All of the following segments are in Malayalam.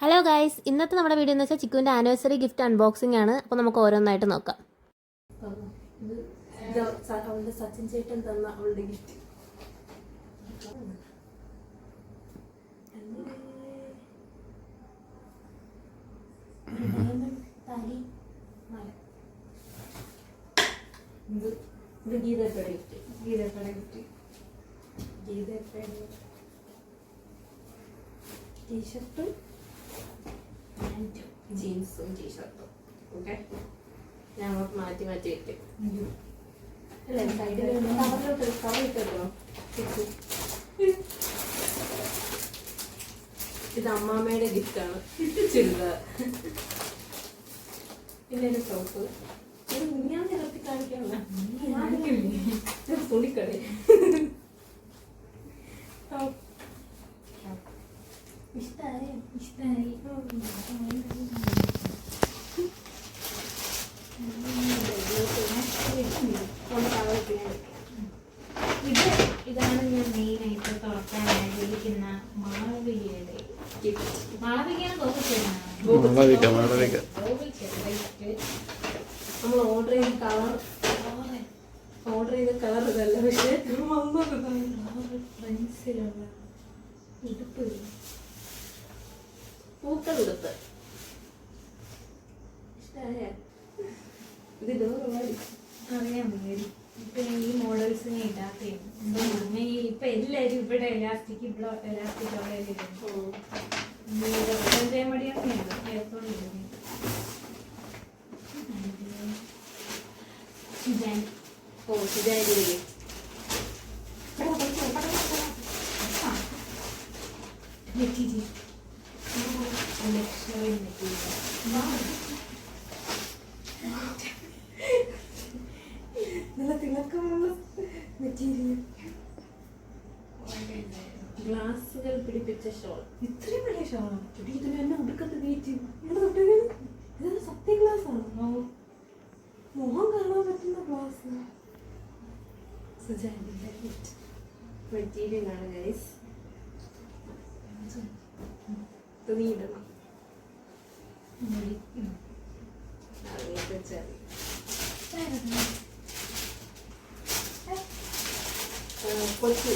ഹലോ ഗൈസ്, ഇന്നത്തെ നമ്മുടെ വീഡിയോ എന്ന് വെച്ചാൽ ചിക്കുവിന്റെ ആനിവേഴ്സറി ഗിഫ്റ്റ് അൺബോക്സിംഗ് ആണ്. അപ്പോൾ നമുക്ക് ഓരോന്നായിട്ട് നോക്കാം. അവളുടെ സച്ചിൻ ചേട്ടൻ തന്ന അവളുടെ ഗിഫ്റ്റ്. ഇത് ഗീതയുടെ ഗിഫ്റ്റ്. ഗീതയുടെ ടീഷർട്ടും പാൻറ്റും ജീൻസും ടീഷർട്ടും. ഓക്കെ, ഞാൻ മാറ്റി മാറ്റി ഇട്ട് അല്ലേ സൈഡിൽ കവറിലോട്ട് കവർ ഇട്ടോ. ഇത് അമ്മാമ്മയുടെ ഗിഫ്റ്റാണ്. ചുരിദാർ, പിന്നെ ഒരു ടോപ്പ്. ഇത് ഞാൻ നിരത്തി കാണിക്കാനുള്ള തുണിക്കട. ഇഷ്ടായി ഇതാണ് ഞാൻ മെയിനായിട്ട് തുറക്കാൻ ആഗ്രഹിക്കുന്ന മാളവികയുടെ ഗിഫ്റ്റ്. മാളവികയാണ് നമ്മൾ ഓർഡർ ചെയ്ത കളർ ഇതല്ല, പക്ഷെ ഫ്രണ്ട്സിലുള്ള ഉടുപ്പ്, പൂക്കൾ ഉടുപ്പ്. ഇഷ്ടമായ ഇത് അറിയാൻ പേര്. ഇപ്പൊ ഈ മോഡൽസിനെ ഇടാത്തേ ഇപ്പൊ എല്ലാരും ഇവിടെ എലാസ്റ്റിക് ചെയ്യാൻ മടിയാണ് കേട്ടോണ്ടിരുന്നത്. നല്ല തിളക്കമുള്ള മെറ്റീരിയൽ. ഗ്ലാസുകൾ പിടിപ്പിച്ച ഷോൾ. ഇത്രയും വലിയ ഷോളാണ്. ഇതിന് എന്നെ ഉടുക്കത്ത് കയറ്റി. ഇതൊരു സത്യ ഗ്ലാസ് ആണ്. മുഖം കാണാൻ പറ്റുന്ന ഗ്ലാസ്. മെറ്റീരിയൽ ആണ് ഗൈസ്. തുണി ഇടണം. കൊച്ചു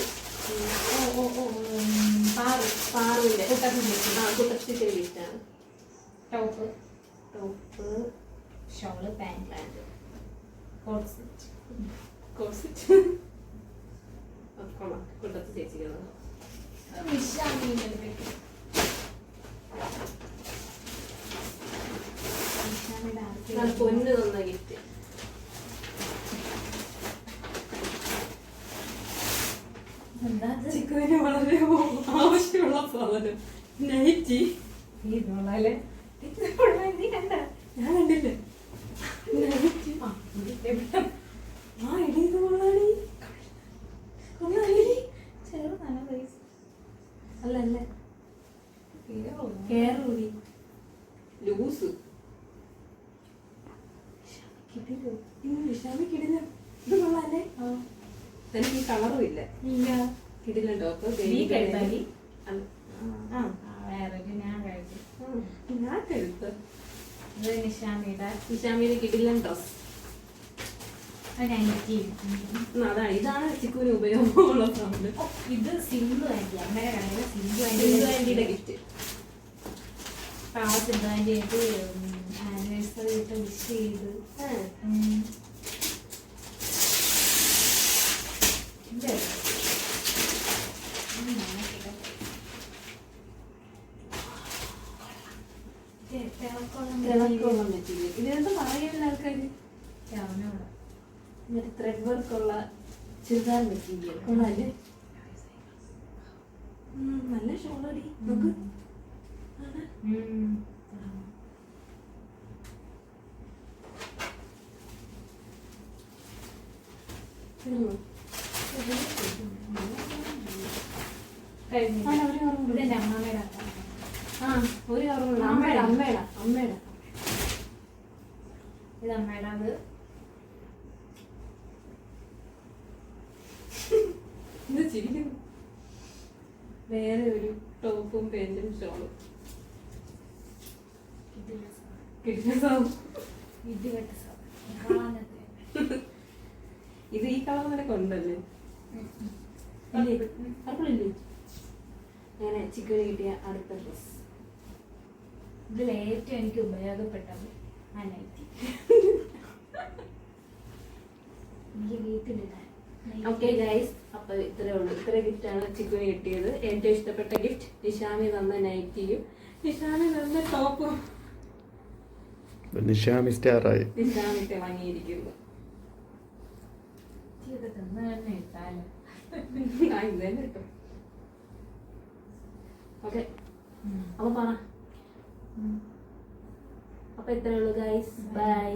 പാറുവിന്റെ കുട്ടത്തിന്റെ ഗിഫ്റ്റാണ്. Top, shawl, pant, കോഴ്സെറ്റ് കുട്ടത്തി ചേച്ചിക്കുന്നത്. പൊന്ന് തന്ന ഗിഫ്റ്റ്. ചിക്കുവിന് വളരെ ആവശ്യമുള്ള സാധനം നൈറ്റി. ഞാൻ കണ്ടില്ലേ നൈറ്റി. ഇടീത് കൊള്ളാടി. അല്ല കേറി ലൂസ് കിട്ടില്ല. വിഷാമിക്കിടില്ല. ഇത് കൊള്ളാല്ലേ? എനിക്ക് ഈ കളറും ഇല്ല. കിടില ടോപ്പ്. ഞാൻ കരുത്ത് നിഷാമിയുടെ കിടിലൻ ഡ്രസ്. അതാണ്, ഇതാണ് ചിക്കുവിന് ഉപയോഗമുള്ള സാധനം. ഇത് സിന്ധു ആന്റി, അമ്മയുടെ കടയിലെ സിന്ധു ആന്റിയുടെ ഗിഫ്റ്റ്. സിന്ധു ആന്റി ആയിട്ട് ആനിവേഴ്സറി ആയിട്ട് വിഷ് ചെയ്ത്. ഇതിനെന്താ പറയുന്ന ആൾക്കാര്? മറ്റേ ത്രെഡ് വർക്കുള്ള ചുരിദാർ മെറ്റീരിയൽ കൊള്ളാല്ലേ? നല്ല ഷോളടി. നോക്ക് ഒരു അമ്മയുടെ ഇത് അമ്മയുടെ. അത് ഇത് ചിരിക്കുന്നു. വേറെ ഒരു ടോപ്പും പാൻറ്റും ഷോളും കിട്ടുന്ന സാധനം. ഇത് ഈ കളർ നിനക്ക് ഉണ്ടല്ലേ? പർപ്പിളില്ലേ? അങ്ങനെ ചിക്കൻ കിട്ടിയ അടുത്ത ഡ്രസ്. ഇതിൽ ഏറ്റവും എനിക്ക് ഉപയോഗപ്പെട്ടത് ആ നൈറ്റി. എനിക്ക് വീട്ടിലിടാൻ ഓക്കെ ഗൈസ്, അപ്പൊ ഇത്രേ ഉള്ളൂ. ഇത്ര ഗിഫ്റ്റ് ആണ് ചിക്കുന് കിട്ടിയത്. ഏറ്റവും ഇഷ്ടപ്പെട്ട ഗിഫ്റ്റ് നിഷാമി തന്ന നൈറ്റിയും നിഷാമി തന്ന ടോപ്പും നിഷാമി സ്റ്റാറായി. നിഷാമിട്ട് വാങ്ങിയിരിക്കുന്നു. ഇതൊക്കെ തന്നു തന്നെ ഇട്ടാലോ. ആ ഇത് തന്നെ കിട്ടും. ഓക്കെ, അപ്പൊ പറ. അപ്പൊ ഇത്രേ ഉള്ളൂ ഗൈസ്, ബൈ.